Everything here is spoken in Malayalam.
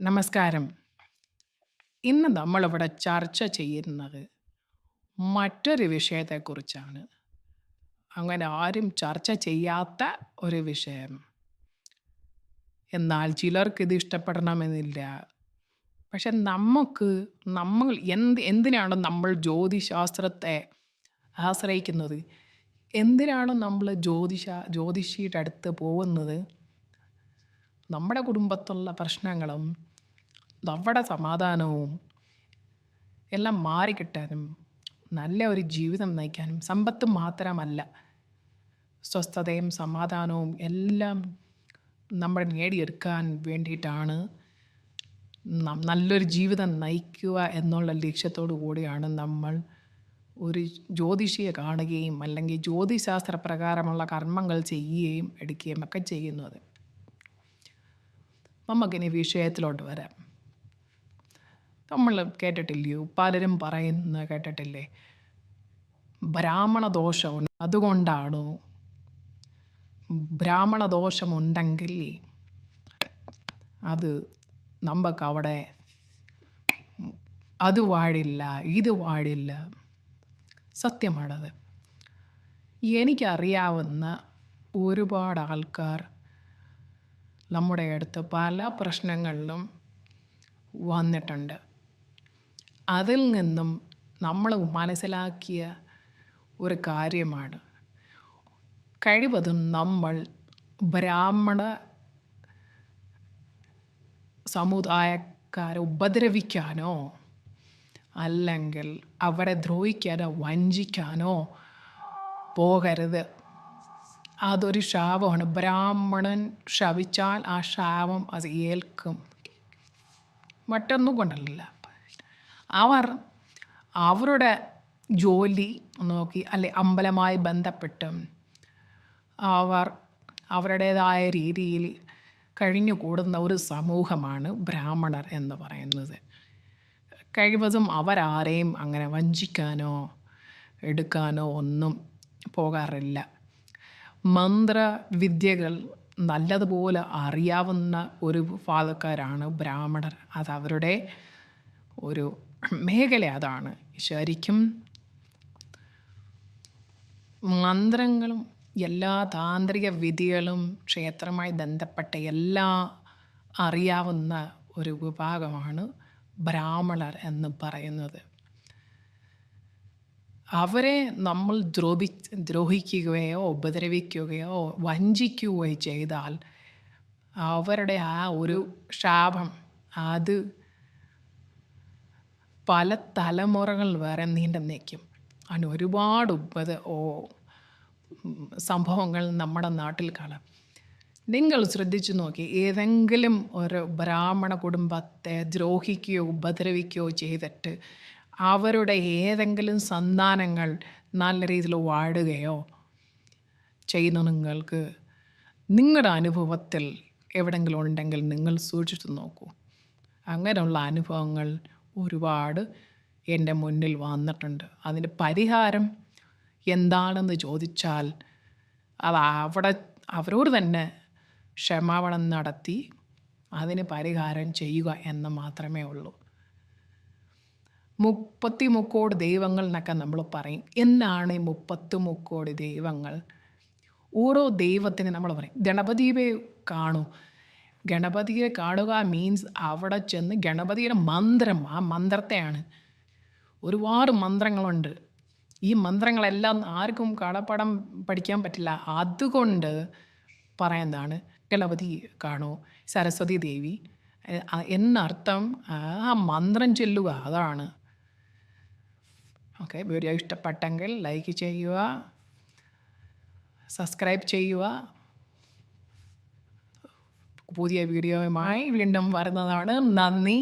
നമസ്കാരം. ഇന്ന് നമ്മളിവിടെ ചർച്ച ചെയ്യുന്നത് മറ്റൊരു വിഷയത്തെക്കുറിച്ചാണ്. അങ്ങനെ ആരും ചർച്ച ചെയ്യാത്ത ഒരു വിഷയം. എന്നാൽ ചിലർക്കിത് ഇഷ്ടപ്പെടണമെന്നില്ല. പക്ഷെ നമ്മൾ എന്തിനാണ് നമ്മൾ ജ്യോതിശാസ്ത്രത്തെ ആശ്രയിക്കുന്നത്? എന്തിനാണ് നമ്മൾ ജ്യോതിഷിയുടെ അടുത്ത് പോകുന്നത്? നമ്മുടെ കുടുംബത്തുള്ള പ്രശ്നങ്ങളും നമ്മുടെ സമാധാനവും എല്ലാം മാറിക്കിട്ടാനും നല്ല ഒരു ജീവിതം നയിക്കാനും സമ്പത്ത് മാത്രമല്ല സ്വസ്ഥതയും സമാധാനവും എല്ലാം നമ്മൾ നേടിയെടുക്കാൻ വേണ്ടിയിട്ടാണ് നല്ലൊരു ജീവിതം നയിക്കുക എന്നുള്ള ലക്ഷ്യത്തോടു കൂടിയാണ് നമ്മൾ ഒരു ജ്യോതിഷിയെ കാണുകയും അല്ലെങ്കിൽ ജ്യോതിശാസ്ത്ര പ്രകാരമുള്ള കർമ്മങ്ങൾ ചെയ്യുകയും എടുക്കുകയും ഒക്കെ ചെയ്യുന്നത്. നമുക്കിനി വിഷയത്തിലോട്ട് വരാം. നമ്മൾ കേട്ടിട്ടില്ലയോ, പലരും കേട്ടിട്ടില്ലേ, ബ്രാഹ്മണ ദോഷമുണ്ട്, അതുകൊണ്ടാണ് ബ്രാഹ്മണ ദോഷമുണ്ടെങ്കിൽ അത് നമുക്കവിടെ അത് പാടില്ല, ഇത് പാടില്ല. സത്യമാണത്. എനിക്കറിയാവുന്ന ഒരുപാട് ആൾക്കാർ നമ്മുടെ അടുത്ത് പല പ്രശ്നങ്ങളിലും വന്നിട്ടുണ്ട്. അതിൽ നിന്നും നമ്മൾ മനസ്സിലാക്കിയ ഒരു കാര്യമാണ്, കഴിവതും നമ്മൾ ബ്രാഹ്മണ സമുദായക്കാരെ ഉപദ്രവിക്കാനോ അല്ലെങ്കിൽ അവരെ ദ്രോഹിക്കാനോ വഞ്ചിക്കാനോ പോകരുത്. അതൊരു ശാപമാണ്. ബ്രാഹ്മണൻ ശപിച്ചാൽ ആ ശാപം അത് ഏൽക്കും. മറ്റൊന്നും കൊണ്ടല്ല. അവരുടെ ജോലി നോക്കി അല്ലെ അമ്പലമായി ബന്ധപ്പെട്ടും അവരുടേതായ രീതിയിൽ കഴിഞ്ഞുകൂടുന്ന ഒരു സമൂഹമാണ് ബ്രാഹ്മണർ എന്ന് പറയുന്നത്. കഴിവതും അവരാരെയും അങ്ങനെ വഞ്ചിക്കാനോ എടുക്കാനോ ഒന്നും പോകാറില്ല. മന്ത്രവിദ്യകൾ നല്ലതുപോലെ അറിയാവുന്ന ഒരു വിഭാഗക്കാരാണ് ബ്രാഹ്മണർ. അതവരുടെ ഒരു മേഖല അതാണ്. ശരിക്കും മന്ത്രങ്ങളും എല്ലാ താന്ത്രിക വിധികളും ക്ഷേത്രമായി ബന്ധപ്പെട്ട എല്ലാ അറിയാവുന്ന ഒരു വിഭാഗമാണ് ബ്രാഹ്മണർ എന്ന് പറയുന്നത്. അവരെ നമ്മൾ ദ്രോഹിക്കുകയോ ഉപദ്രവിക്കുകയോ വഞ്ചിക്കുകയോ ചെയ്താൽ അവരുടെ ആ ഒരു ശാപം അത് പല തലമുറകൾ വരെ നീണ്ടു നിൽക്കും. അതിന് ഒരുപാട് സംഭവങ്ങൾ നമ്മുടെ നാട്ടിൽ കാണാം. നിങ്ങൾ ശ്രദ്ധിച്ചു നോക്കി, ഏതെങ്കിലും ഒരു ബ്രാഹ്മണ കുടുംബത്തെ ദ്രോഹിക്കുകയോ ഉപദ്രവിക്കുകയോ ചെയ്തിട്ട് അവരുടെ ഏതെങ്കിലും സന്താനങ്ങൾ നല്ല രീതിയിൽ വാഴുകയോ ചെയ്യുന്ന നിങ്ങൾക്ക് നിങ്ങളുടെ അനുഭവത്തിൽ എവിടെയെങ്കിലും ഉണ്ടെങ്കിൽ നിങ്ങൾ സൂക്ഷിച്ചു നോക്കൂ. അങ്ങനെയുള്ള അനുഭവങ്ങൾ ഒരുപാട് എൻ്റെ മുന്നിൽ വന്നിട്ടുണ്ട്. അതിൻ്റെ പരിഹാരം എന്താണെന്ന് ചോദിച്ചാൽ അത് അവരോട് തന്നെ ക്ഷമാപണം നടത്തി അതിന് പരിഹാരം ചെയ്യുക എന്ന് മാത്രമേ ഉള്ളൂ. 33 ദൈവങ്ങൾ എന്നൊക്കെ നമ്മൾ പറയും. എന്താണ് ഈ 33 ദൈവങ്ങൾ? ഓരോ ദൈവത്തിന് നമ്മൾ പറയും ഗണപതിയെ കാണൂ. ഗണപതിയെ കാണുക മീൻസ് അവിടെ ചെന്ന് ഗണപതിയുടെ മന്ത്രം, ആ മന്ത്രത്തെയാണ്. ഒരുപാട് മന്ത്രങ്ങളുണ്ട്. ഈ മന്ത്രങ്ങളെല്ലാം ആർക്കും കാണാപ്പാഠം പഠിക്കാൻ പറ്റില്ല. അതുകൊണ്ട് പറയുന്നതാണ് ഗണപതി കാണൂ, സരസ്വതി ദേവി എന്നർത്ഥം ആ മന്ത്രം ചൊല്ലുക, അതാണ്. ഓക്കെ, വീഡിയോ ഇഷ്ടപ്പെട്ടെങ്കിൽ ലൈക്ക് ചെയ്യുക, സബ്സ്ക്രൈബ് ചെയ്യുക. പുതിയ വീഡിയോയുമായി വീണ്ടും വരുന്നതാണ്. നന്ദി.